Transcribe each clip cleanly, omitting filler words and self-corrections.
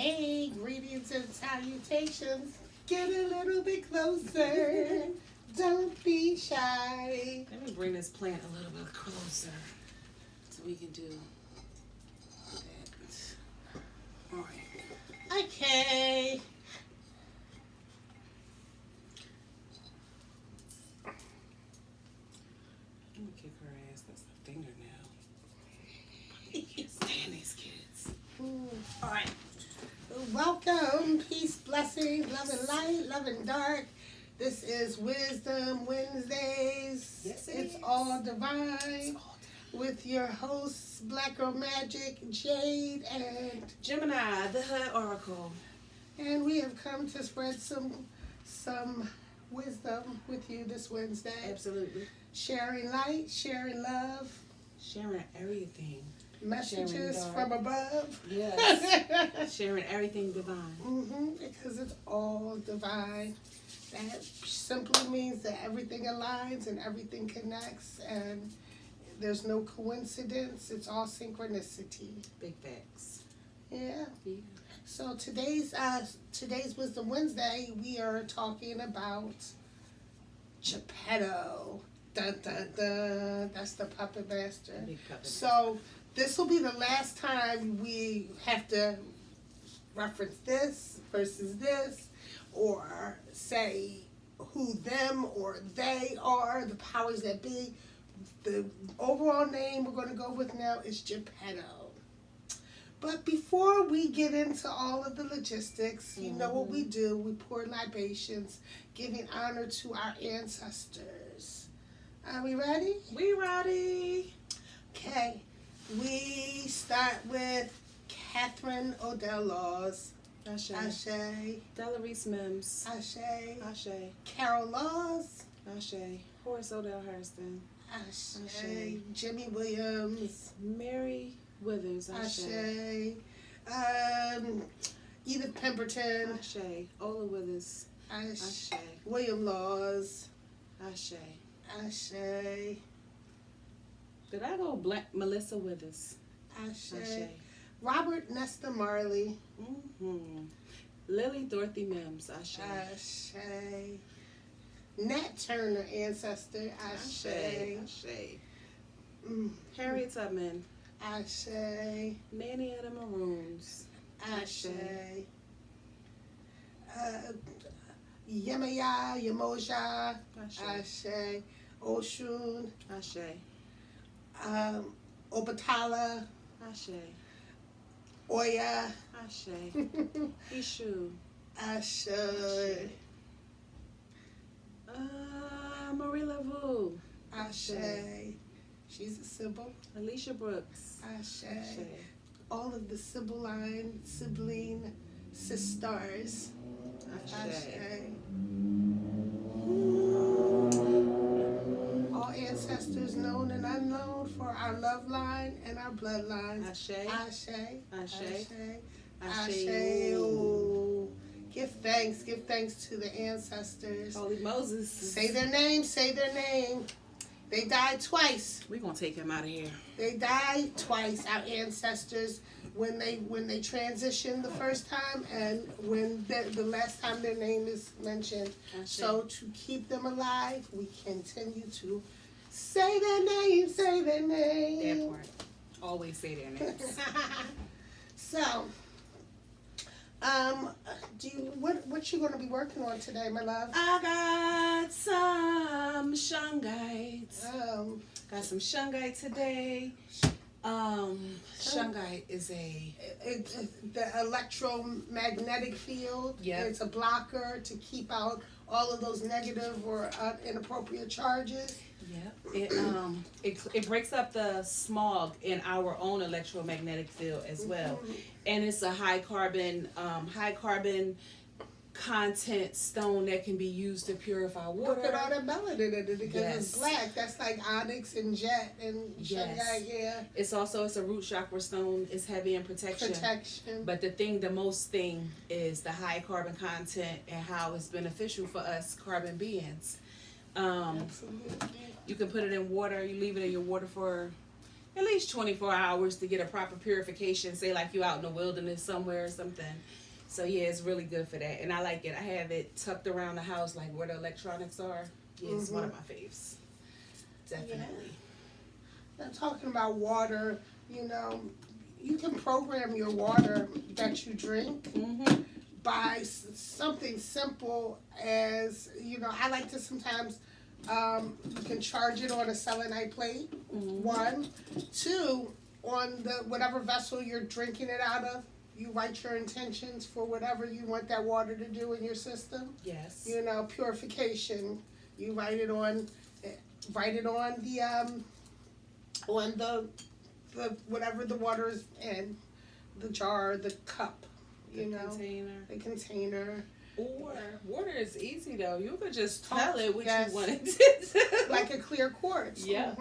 Hey, greetings and salutations. Get a little bit closer. Don't be shy. Let me bring this plant a little bit closer so we can do that. All right. Okay. I'm gonna kick her ass. That's a fingernail. I can't stand these kids. All right. Welcome, peace, blessings, love and light, love and dark. This is Wisdom Wednesdays. Yes, it's is. all divine. It's all With your hosts, Black Girl Magic, Jade, and Gemini, the Hood Oracle. and we have come to spread some wisdom with you this Wednesday. Absolutely. Sharing light, sharing love, Sharing everything. messages Sharing from above. Yes. Sharing everything divine. Because it's all divine. That simply means that everything aligns and everything connects, and there's no coincidence. It's all synchronicity. Big facts. Yeah. Yeah. So today's Wisdom Wednesday, we are talking about Geppetto. Dun dun dun. That's the puppet master. Big puppet. So this will be the last time we have to reference this versus this, or say who them or they are, the powers that be. The overall name we're going to go with now is Geppetto. But before we get into all of the logistics, you know what we do. We pour libations, giving honor to our ancestors. Are we ready? We ready. Okay. We start with Catherine Odell Laws. Ashe. Ashe. Delarice Mims. Ashe. Ashe. Carol Laws. Ashe. Horace Odell Hurston. Ashe. Ashe. Jimmy Williams. Mary Withers. Ashe. Ashe. Edith Pemberton. Ashe. Ola Withers. Ashe. Ashe. William Laws. Ashe. Ashe. Did I go black Melissa Withers? Ashe. Ashe. Robert Nesta Marley. Lily Dorothy Mims. Ashe. Ashe. Nat Turner ancestor. Ashe. Ashe. Harriet Tubman. Ashe. Nanny of the Maroons. Ashe. Yemaya, Yemoja. Ashe. Ashe. Oshun. Ashe. Obatala. Ashe. Oya. Ashe. Ishu. Ashe. Marie Laveau. Ashe. She's a Sybil. Alicia Brooks. Ashe. Ashe. All of the sibling sisters. Ashe. All ancestors known and unknown for our love line and our bloodlines. Ashe. Ashe. Ashe. Ashe. Oh. Give thanks to the ancestors. Holy Moses. Say their name, say their name. They died twice. We're going to take him out of here. They died twice, our ancestors, when they transitioned the first time and when the last time their name is mentioned. Ashe. So to keep them alive, we continue to say their name, say their name. That part. Always say their names. So, what you gonna be working on today, my love? I got some shungite. Got some shungite today. Shungite is the electromagnetic field. Yep. It's a blocker to keep out all of those negative or inappropriate charges. It breaks up the smog in our own electromagnetic field as well, and it's a high carbon content stone that can be used to purify water. Look at all that melanin in it because Yes. it's black. That's like onyx and jet and Yes. shungite. Yeah, It's a root chakra stone. It's heavy in protection. But the most thing is the high carbon content and how it's beneficial for us carbon beings. Absolutely. You can put it in water. You leave it in your water for at least 24 hours to get a proper purification. Say like you out in the wilderness somewhere or something. So yeah, it's really good for that, and I like it. I have it tucked around the house, like where the electronics are. Yeah, it's one of my faves. Definitely. Yeah. Now talking about water, you can program your water that you drink by something simple as, I like to sometimes, you can charge it on a selenite plate, 1. 2, on the whatever vessel you're drinking it out of, you write your intentions for whatever you want that water to do in your system. Yes. Purification, you write it on the whatever the water is in, the jar, the cup, the container. Or water is easy though. You could just tell it what you want it to do. Like a clear quartz. Yeah.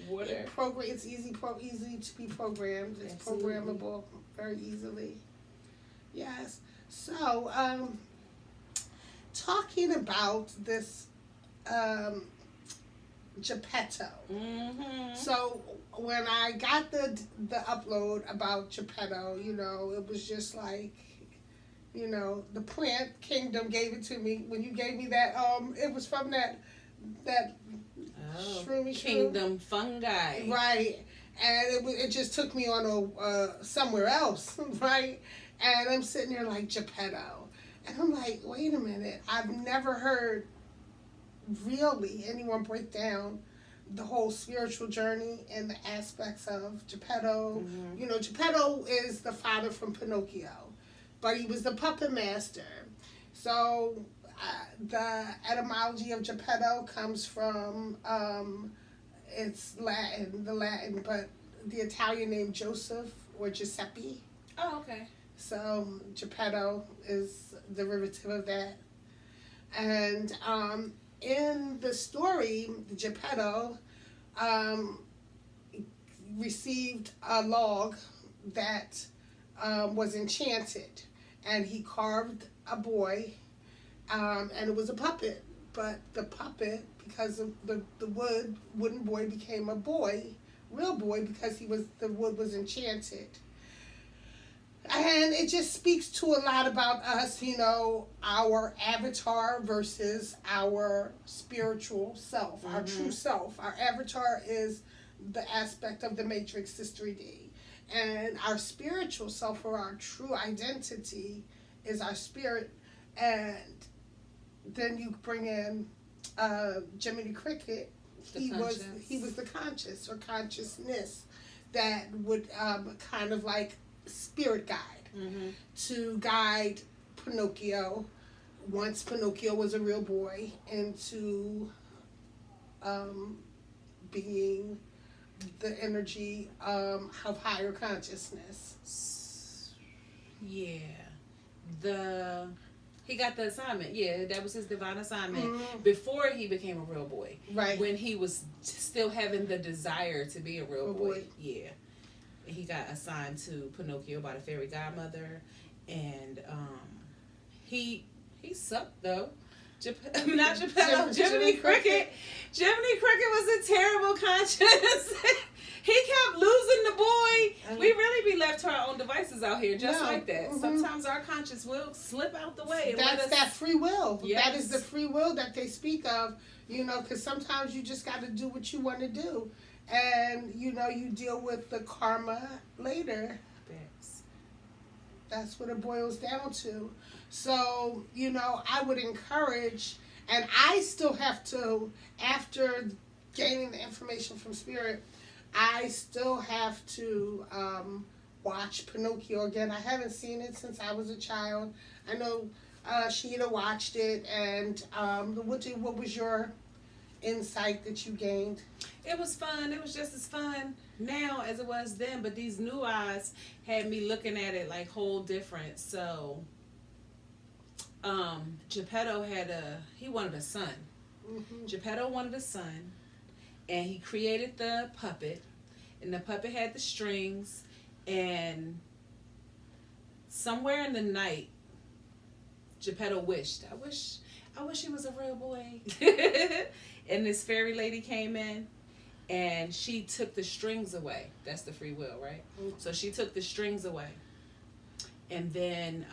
Water. It's easy to be programmed. It's programmable very easily. Yes. So, talking about this Geppetto. So when I got the upload about Geppetto, it was just like, the plant kingdom gave it to me. When you gave me that, it was from that shroomy kingdom fungi. Right. And it just took me on somewhere else, right? And I'm sitting there like, Geppetto. And I'm like, wait a minute. I've never heard really anyone break down the whole spiritual journey and the aspects of Geppetto. Geppetto is the father from Pinocchio, but he was the puppet master. So the etymology of Geppetto comes from, it's Latin, but the Italian name Joseph or Giuseppe. Oh, okay. So Geppetto is derivative of that. And in the story, Geppetto received a log that was enchanted, and he carved a boy, and it was a puppet. But the puppet, because of the wooden boy became a boy, real boy, because the wood was enchanted. And it just speaks to a lot about us, our avatar versus our spiritual self, our true self. Our avatar is the aspect of the matrix, this 3D. And our spiritual self, or our true identity, is our spirit. And then you bring in Jiminy Cricket. He was the conscious or consciousness that would kind of like spirit guide to guide Pinocchio, once Pinocchio was a real boy, into being the energy of higher consciousness. Yeah. He got the assignment. Yeah, that was his divine assignment before he became a real boy. Right. When he was still having the desire to be a real boy. Yeah. He got assigned to Pinocchio by the fairy godmother, and he sucked though. Not Geppetto, Jiminy Cricket. Jiminy Cricket was a terrible conscience. He kept losing the boy. We really be left to our own devices out here, just like that. Sometimes our conscience will slip out the way. That's that free will. Yes. That is the free will that they speak of, because sometimes you just got to do what you want to do. And, you deal with the karma later. Thanks. That's what it boils down to. So, I would encourage, and I still have to, after gaining the information from Spirit, I still have to watch Pinocchio again. I haven't seen it since I was a child. I know Sheeta watched it, and what was your insight that you gained? It was fun. It was just as fun now as it was then, but these new eyes had me looking at it like whole different. So Geppetto he wanted a son. Geppetto wanted a son, and he created the puppet, and the puppet had the strings, and somewhere in the night Geppetto wished, I wish he was a real boy. And this fairy lady came in, and she took the strings away. That's the free will, right? Mm-hmm. So she took the strings away, and then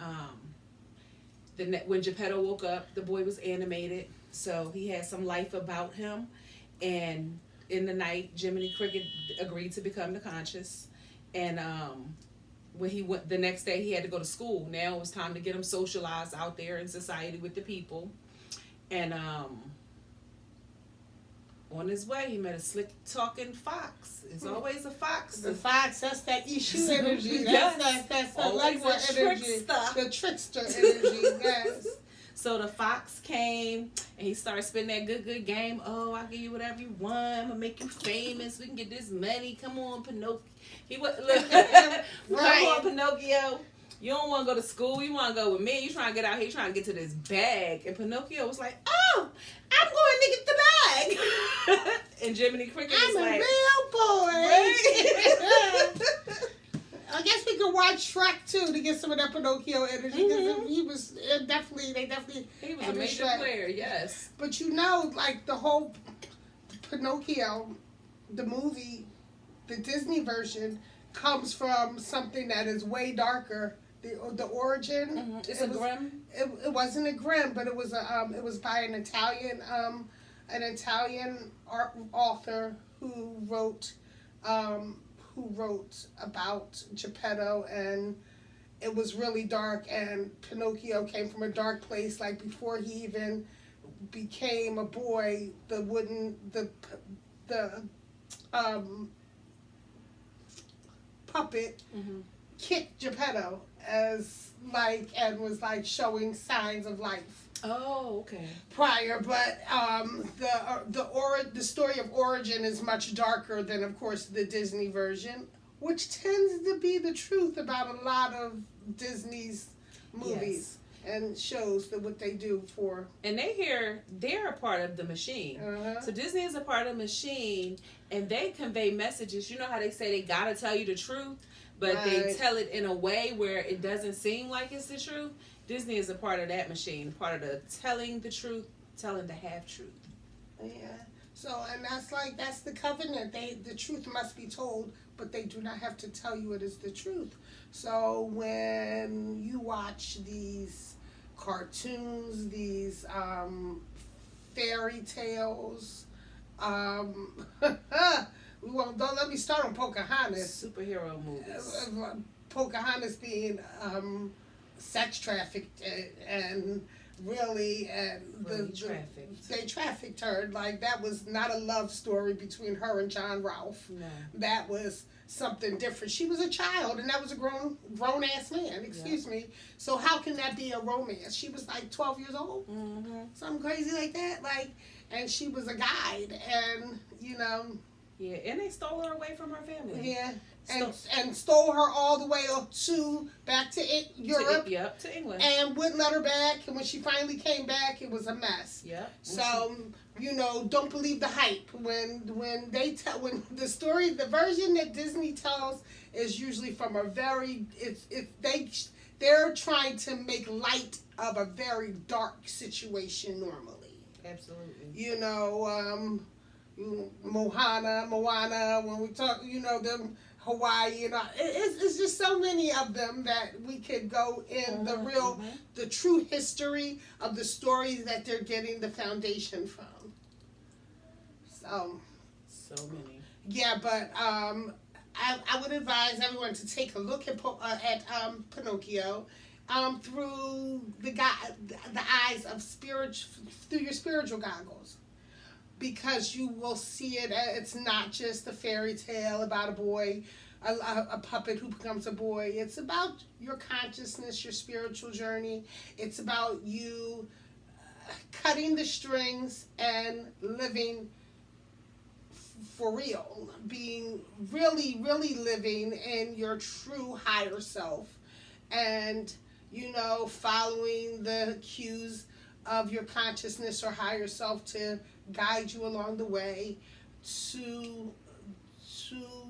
when Geppetto woke up, the boy was animated, so he had some life about him, and in the night, Jiminy Cricket agreed to become the conscious, and when he went the next day, he had to go to school. Now it was time to get him socialized out there in society with the people, and on his way, he met a slick talking fox. It's always a fox. The fox, that's that issue energy. Yes. That's always Alexa a energy. trickster. The trickster energy, yes. So the fox came and he started spinning that good game. Oh, I'll give you whatever you want. I'm gonna make you famous. We can get this money. Come on, Pinocchio. Come on, Pinocchio. You don't want to go to school. You want to go with me. You trying to get out here. Trying to get to this bag. And Pinocchio was like, "Oh, I'm going to get the bag." And Jiminy Cricket was like, "I'm a real boy." Right? I guess we could watch Shrek too to get some of that Pinocchio energy because he was definitely he was a major player, yes. But you know, like the whole Pinocchio, the movie, the Disney version comes from something that is way darker. The origin. Mm-hmm. It's Grimm. It wasn't a Grimm, but it was it was by an Italian author who wrote about Geppetto, and it was really dark, and Pinocchio came from a dark place. Like before he even became a boy, the puppet kicked Geppetto and was like showing signs of life. Oh, okay. Prior, but the story of origin is much darker than, of course, the Disney version, which tends to be the truth about a lot of Disney's movies and shows that what they do for. And they're a part of the machine. So Disney is a part of the machine, and they convey messages. You know how they say they gotta tell you the truth, but they tell it in a way where it doesn't seem like it's the truth. Disney is a part of that machine, part of the telling the truth, telling the half truth. Yeah. So, and that's the covenant. The truth must be told, but they do not have to tell you it is the truth. So when you watch these cartoons, these fairy tales, don't let me start on Pocahontas. Superhero movies. Pocahontas being sex trafficked and really trafficked. They trafficked her. Like, that was not a love story between her and John Ralph. No. That was something different. She was a child, and that was a grown ass man. Excuse me. So how can that be a romance? She was like 12 years old, something crazy like that. Like, and she was a guide, and you know. Yeah, and they stole her away from her family. Yeah. And stole her all the way back to Europe. To England. And wouldn't let her back. And when she finally came back, it was a mess. Yep. So, don't believe the hype. When the story, the version that Disney tells is usually from a very, they're trying to make light of a very dark situation normally. Absolutely. Moana, when we talk, them Hawaii, it's just so many of them that we could go in the true history of the stories that they're getting the foundation from. So many. Yeah, but I would advise everyone to take a look at Pinocchio through the eyes of through your spiritual goggles. Because you will see it, it's not just a fairy tale about a boy, a puppet who becomes a boy. It's about your consciousness, your spiritual journey. It's about you cutting the strings and living for real, being really, really living in your true higher self, and following the cues of your consciousness or higher self to guide you along the way to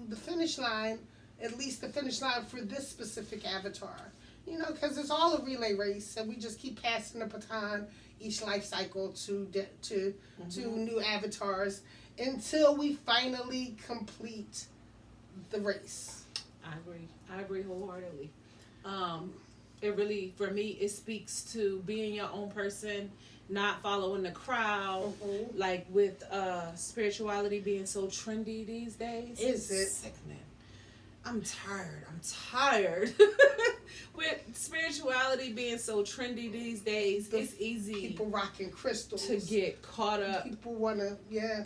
the finish line, at least the finish line for this specific avatar. Because it's all a relay race, and we just keep passing the baton each life cycle to new avatars. until we finally complete the race. I agree wholeheartedly. It really, for me, it speaks to being your own person, not following the crowd. Mm-hmm. Like with spirituality being so trendy these days. Is it? Sickening. I'm tired. With spirituality being so trendy these days, it's easy. People rocking crystals. To get caught up. People want to,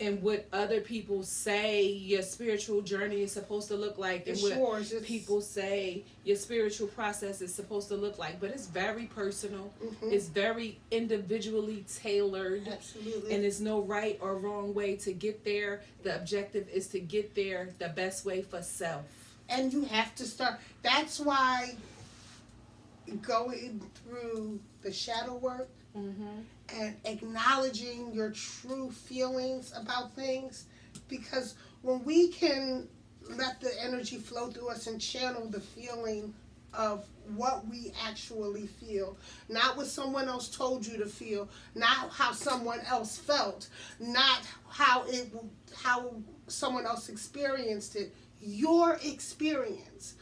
and what other people say your spiritual journey is supposed to look like, and what people say your spiritual process is supposed to look like. But it's very personal. Mm-hmm. It's very individually tailored. Absolutely. And there's no right or wrong way to get there. The objective is to get there the best way for self. And you have to start. That's why going through the shadow work, mm-hmm. and acknowledging your true feelings about things, because when we can let the energy flow through us and channel the feeling of what we actually feel, not what someone else told you to feel, not how someone else felt, not how someone else experienced it. Your experience,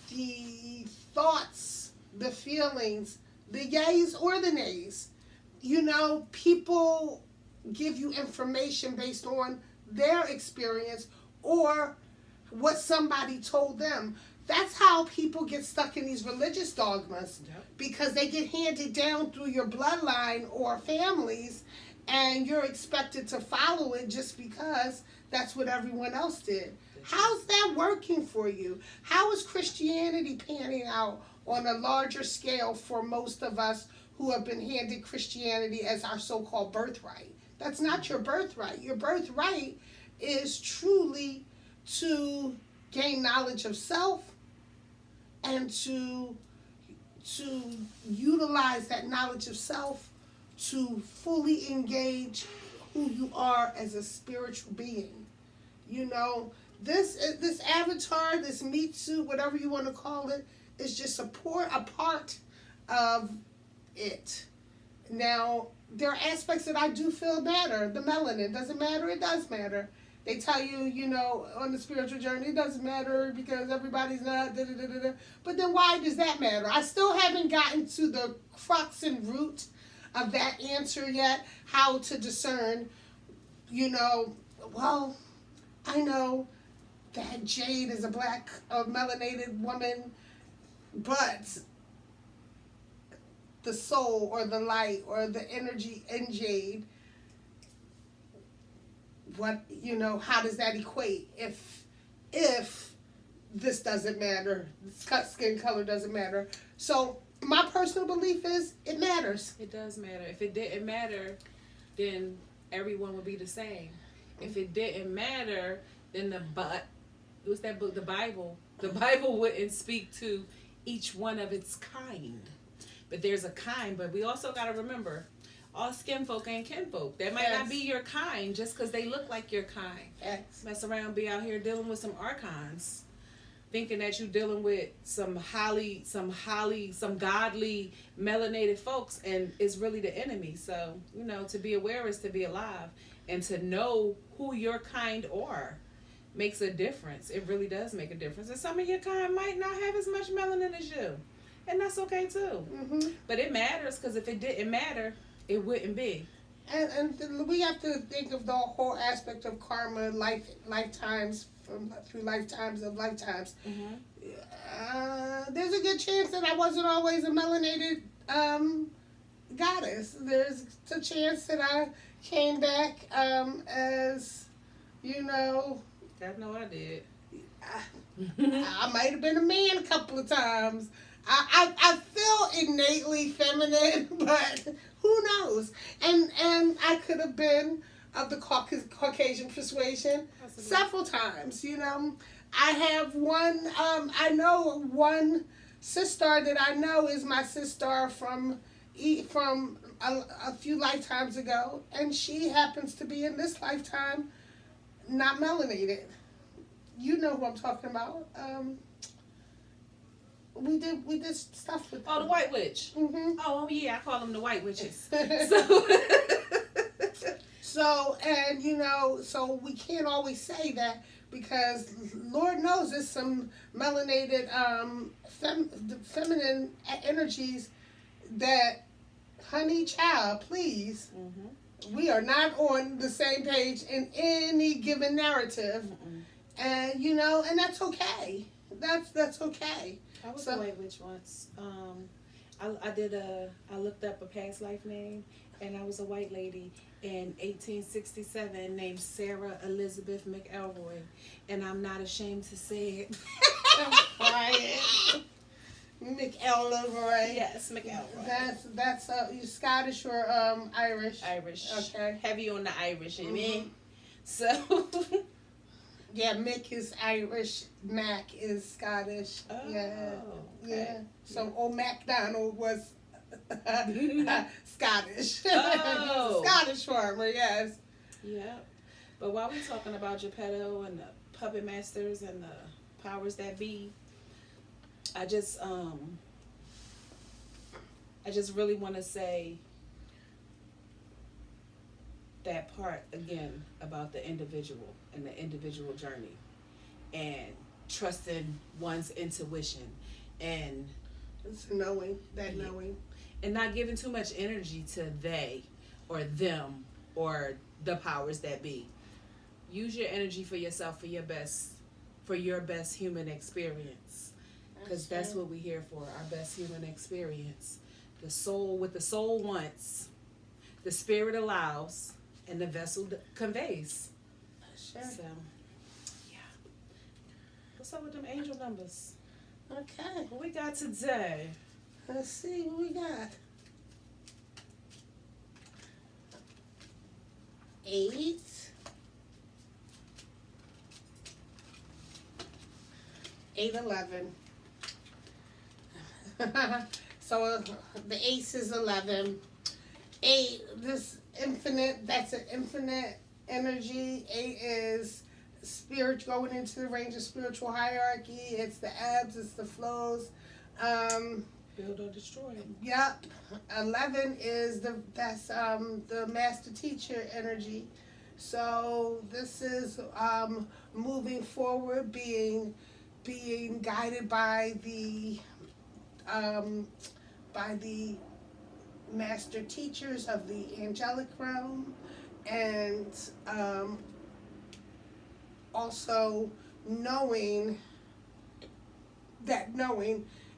the thoughts, the feelings, the yays or the nays. People give you information based on their experience or what somebody told them. That's how people get stuck in these religious dogmas, because they get handed down through your bloodline or families, and you're expected to follow it just because that's what everyone else did. How's that working for you? How is Christianity panning out on a larger scale for most of us who have been handed Christianity as our so-called birthright? That's not your birthright. Your birthright is truly to gain knowledge of self and to utilize that knowledge of self to fully engage who you are as a spiritual being. This avatar, this meat suit, whatever you want to call it, is just a part of it. Now, there are aspects that I do feel matter. The melanin, does it matter? It does matter. They tell you, on the spiritual journey, it doesn't matter because everybody's not da-da-da-da-da. But then why does that matter? I still haven't gotten to the crux and root of that answer yet, how to discern, well, I know that Jade is a black, melanated woman, but the soul or the light or the energy in Jade, how does that equate if this doesn't matter, skin color doesn't matter? So my personal belief is it matters. It does matter. If it didn't matter, then everyone would be the same. If it didn't matter, then what's that book, the Bible? The Bible wouldn't speak to each one of its kind. But there's a kind, but we also got to remember, all skin folk ain't kinfolk. That might not be your kind just because they look like your kind. Yes. Mess around, be out here dealing with some archons, thinking that you're dealing with some godly melanated folks, and it's really the enemy. So, to be aware is to be alive, and to know who your kind are makes a difference. It really does make a difference. And some of your kind might not have as much melanin as you, and that's okay too. Mm-hmm. But it matters, because if it didn't matter, it wouldn't be. And we have to think of the whole aspect of karma, lifetimes, through lifetimes of lifetimes. Mm-hmm. There's a good chance that I wasn't always a melanated goddess. There's a chance that I came back as, God know I did. I might have been a man a couple of times. I feel innately feminine, but who knows? And I could have been of the Caucasian persuasion several times. I have one. I know one sister that I know is my sister from a few lifetimes ago, and she happens to be in this lifetime not melanated. You know who I'm talking about. We did stuff with them. The White Witch. Mm-hmm. Oh yeah, I call them the White Witches. So, and so we can't always say that because Lord knows there's some melanated feminine energies that, honey child, please. Mm-hmm. We are not on the same page in any given narrative. And and that's okay. That's okay. I was a white witch once. I looked up a past life name, and I was a white lady in 1867 named Sarah Elizabeth McElroy, and I'm not ashamed to say it. I'm crying. McElroy. Yes, McElroy. That's you Scottish or Irish? Irish. Okay. Heavy on the Irish in me. So. Yeah, Mick is Irish. Mac is Scottish. Oh, yeah. Okay. Yeah. So old MacDonald was Scottish. Oh. Scottish farmer, yes. Yeah. But while we're talking about Geppetto and the puppet masters and the powers that be, I just really want to say that part again about the individual and the individual journey and trusting one's intuition and it's knowing and not giving too much energy to they or them or the powers that be. Use your energy for yourself, for your best human experience, because that's what we're here for, our best human experience. The soul, what the soul wants, the spirit allows, and the vessel conveys. Sure. So, yeah. What's up with them angel numbers? Okay. What we got today? Let's see what we got. 8. 8-11. So the ace is 11. 8, this infinite, that's an infinite energy. 8 is spirit going into the range of spiritual hierarchy. It's the ebbs, it's the flows. Build or destroy. Yep. 11 is the master teacher energy. So this is moving forward, being guided by the master teachers of the angelic realm, and also knowing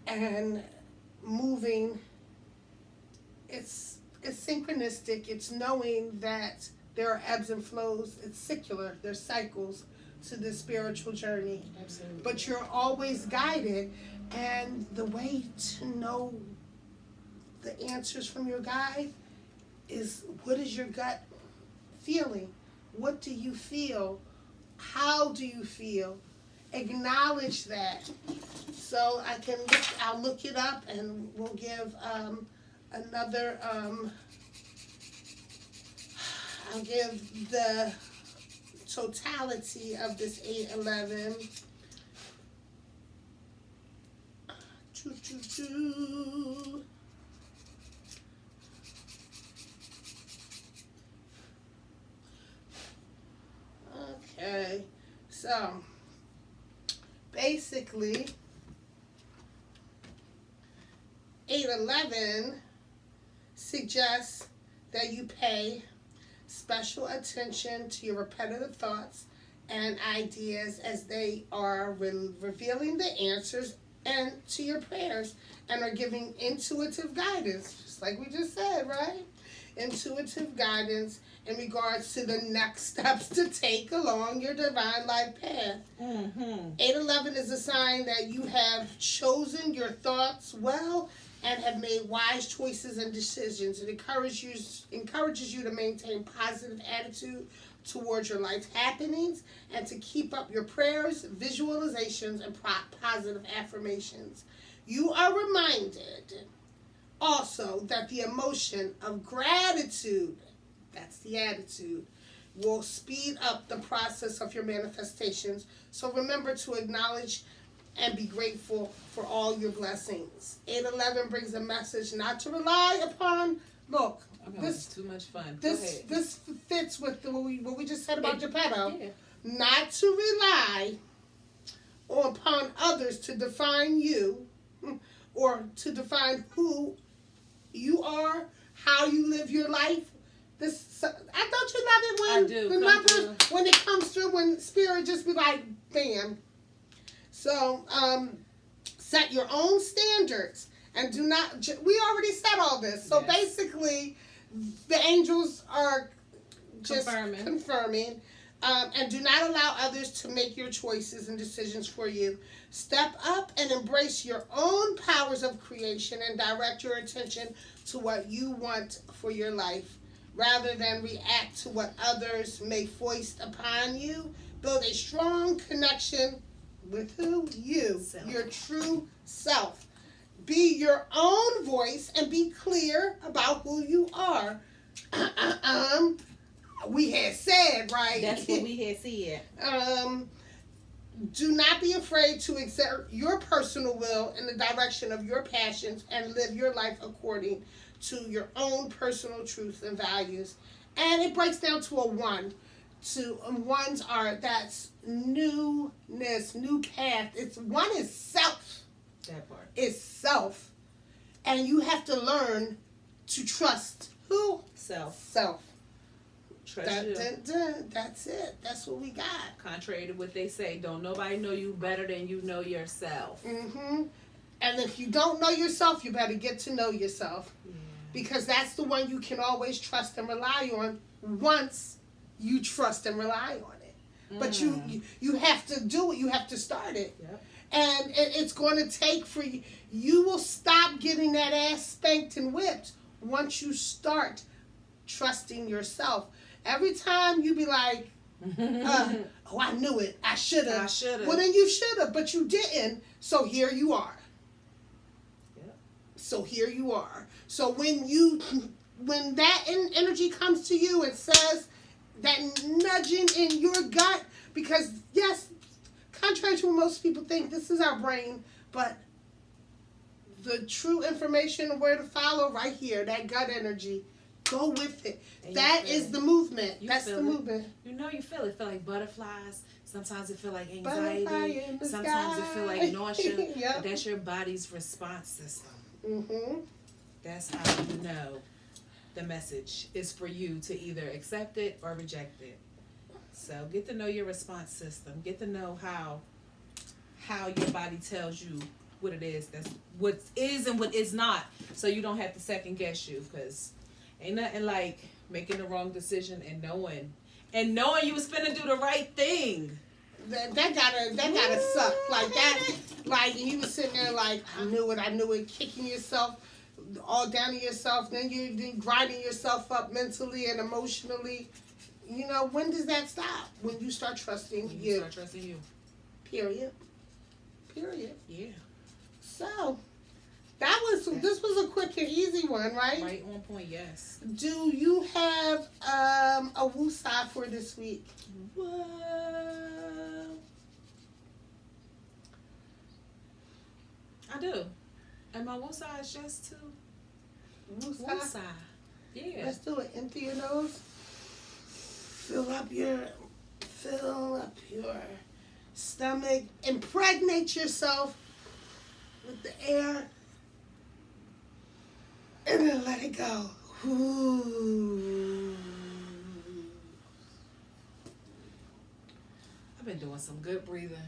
and moving. It's synchronistic. It's knowing that there are ebbs and flows. It's secular. There's cycles to this spiritual journey. Absolutely. But you're always guided, and the way to know the answers from your guide is, what is your gut feeling? What do you feel? How do you feel? Acknowledge that. So I'll look it up, and we'll give another I'll give the totality of this 8-11. Okay, so basically 8-11 suggests that you pay special attention to your repetitive thoughts and ideas as they are revealing the answers and to your prayers, and are giving intuitive guidance, just like we just said, right? Intuitive guidance in regards to the next steps to take along your divine life path. 8-11 is a sign that you have chosen your thoughts well and have made wise choices and decisions. It encourages you to maintain positive attitude towards your life's happenings and to keep up your prayers, visualizations, and positive affirmations. You are reminded also that the emotion of gratitude, that's the attitude, will speed up the process of your manifestations. So remember to acknowledge and be grateful for all your blessings. 8-11 brings a message not to rely upon, look, I'm having too much fun. This fits with what we just said about Geppetto. Yeah. Not to rely upon others to define you or to define who you are, how you live your life. I don't you love it when I do. the numbers when it comes through, when spirit just be like bam. So set your own standards and do not. We already said all this. So basically, the angels are just confirming. And do not allow others to make your choices and decisions for you. Step up and embrace your own powers of creation and direct your attention to what you want for your life, rather than react to what others may foist upon you. Build a strong connection with who? You. Self. Your true self. Be your own voice and be clear about who you are. We had said, right? That's what we had said. Do not be afraid to exert your personal will in the direction of your passions and live your life according to your own personal truth and values. And it breaks down to a one. Ones are that's newness, new path. One is self. That part. It's self. And you have to learn to trust who? Self. Trust you. That's it. That's what we got. Contrary to what they say, don't nobody know you better than you know yourself. Mm-hmm. And if you don't know yourself, you better get to know yourself. Yeah. Because that's the one you can always trust and rely on once you trust and rely on it. But you have to do it. You have to start it. Yep. And it's going to take for you. You will stop getting that ass spanked and whipped once you start trusting yourself. Every time you be like, oh, I knew it. I should have. Well, then you should have, but you didn't. So here you are. Yep. So here you are. So when that energy comes to you and says that nudging in your gut, because yes, contrary to what most people think, this is our brain, but the true information of where to follow right here, that gut energy. Go with it. And that is the movement. That's the movement. You know you feel it. Feel like butterflies. Sometimes it feel like anxiety. Sometimes it feel like nausea. Yep. But that's your body's response system. Mm-hmm. That's how you know the message is for you to either accept it or reject it. So get to know your response system. Get to know how your body tells you what it is. That's what is and what is not. So you don't have to second guess you, because ain't nothing like making the wrong decision and knowing you was finna do the right thing. That gotta suck. Like that, like you was sitting there like, I knew it, kicking yourself all down to yourself, then grinding yourself up mentally and emotionally. You know, when does that stop? When you start trusting you. Start trusting you. Period. Yeah. So this was a quick and easy one, right? Right on point, yes. Do you have a woosah for this week? What? I do. And my woosah is just to woosah. Yeah. Let's do it. Empty your nose. Fill up your stomach. Impregnate yourself with the air. And then let it go. Ooh. I've been doing some good breathing.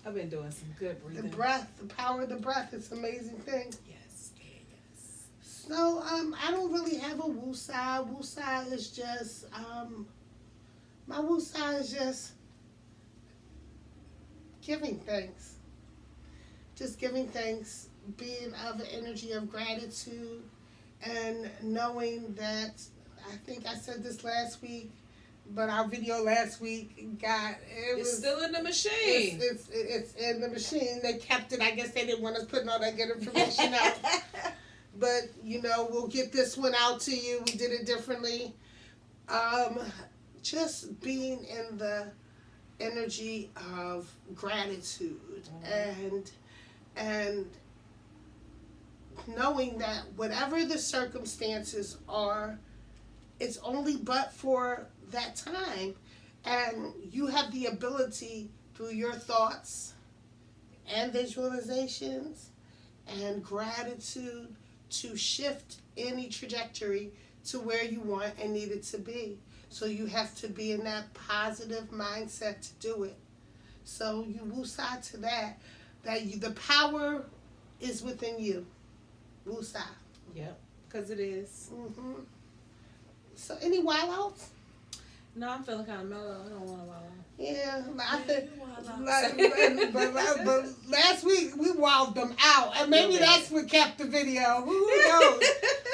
The breath, the power of the breath, it's an amazing thing. Yes. So, I don't really have a woosah. Woosah is just, my woosah is just giving thanks. Just giving thanks, being of an energy of gratitude, and knowing that, I think I said this last week, but our video last week it's still in the machine. It's in the machine. They kept it. I guess they didn't want us putting all that good information out. But, we'll get this one out to you. We did it differently. Just being in the energy of gratitude and knowing that whatever the circumstances are, it's only but for that time. And you have the ability through your thoughts and visualizations and gratitude to shift any trajectory to where you want and need it to be. So you have to be in that positive mindset to do it. So you woosah to that. The power is within you. Woosah. Yep, because it is. Mm-hmm. So any wild outs? No, I'm feeling kind of mellow. I don't want to wild out. Yeah, I think, but last week we wowed them out, and maybe that's what kept the video. Who knows?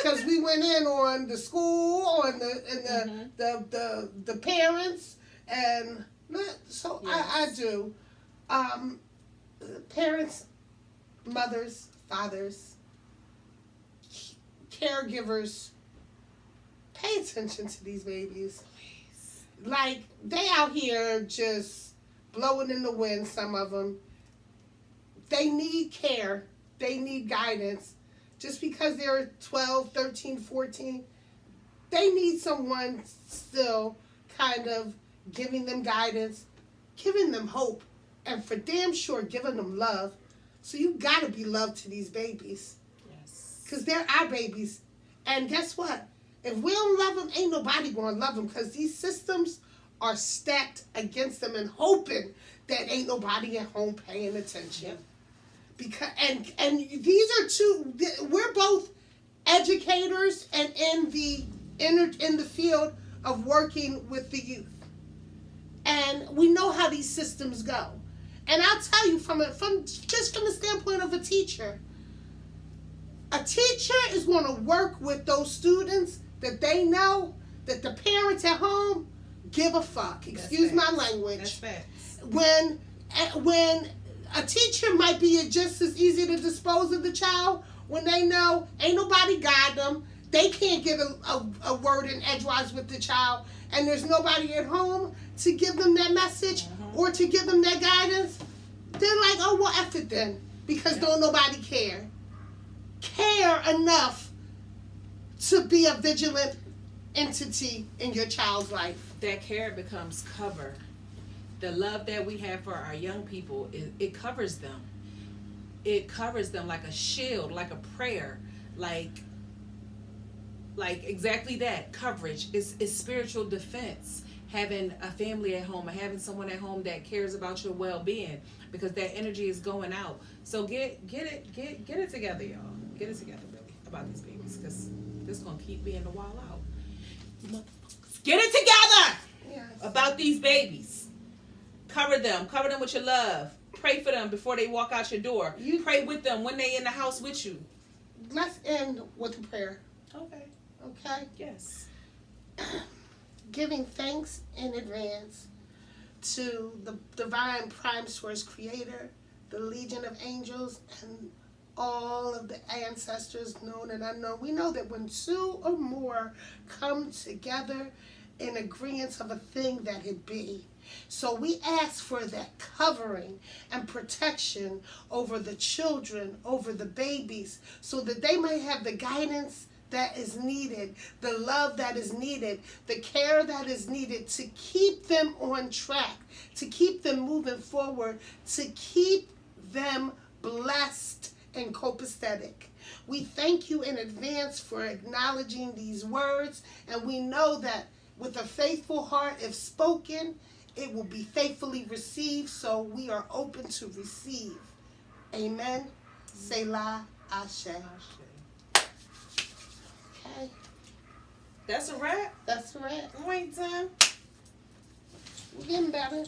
Because we went in on the school, on the parents, and so yes. I do. Parents, mothers, fathers, caregivers, pay attention to these babies. Like, they out here just blowing in the wind, some of them. They need care. They need guidance. Just because they're 12, 13, 14, they need someone still kind of giving them guidance, giving them hope, and for damn sure giving them love. So you got to be loved to these babies. Yes. Because they're our babies. And guess what? If we don't love them, ain't nobody going to love them, because these systems are stacked against them and hoping that ain't nobody at home paying attention. Yep. Because and these are two. We're both educators and in the field of working with the youth, and we know how these systems go. And I'll tell you from the standpoint of a teacher is going to work with those students that they know that the parents at home give a fuck. Excuse my language. That's facts. When a teacher might be just as easy to dispose of the child when they know ain't nobody guide them, they can't get a word in edgewise with the child, and there's nobody at home to give them that message or to give them that guidance, they're like, oh, well, F it then, because don't nobody care enough to be a vigilant entity in your child's life. That care becomes cover. The love that we have for our young people, it covers them. It covers them like a shield, like a prayer, like exactly that. Coverage is spiritual defense. Having a family at home or having someone at home that cares about your well-being, because that energy is going out. So get it together, y'all. Get it together, really, about these babies, because this is gonna keep being the wild out. Motherfuckers, get it together. Yes. About these babies. Cover them with your love. Pray for them before they walk out your door. You pray with them when they in the house with you. Let's end with a prayer. Okay. Yes. Giving thanks in advance to the divine prime source creator, the legion of angels, and all of the ancestors known and unknown. We know that when two or more come together in agreement of a thing, that it be. So we ask for that covering and protection over the children, over the babies, so that they may have the guidance that is needed, the love that is needed, the care that is needed to keep them on track, to keep them moving forward, to keep them blessed and copacetic. We thank you in advance for acknowledging these words, and we know that with a faithful heart, if spoken, it will be faithfully received, so we are open to receive. Amen. Selah Ashe. Okay. That's a wrap? That's a wrap. Wait, time. We're getting better.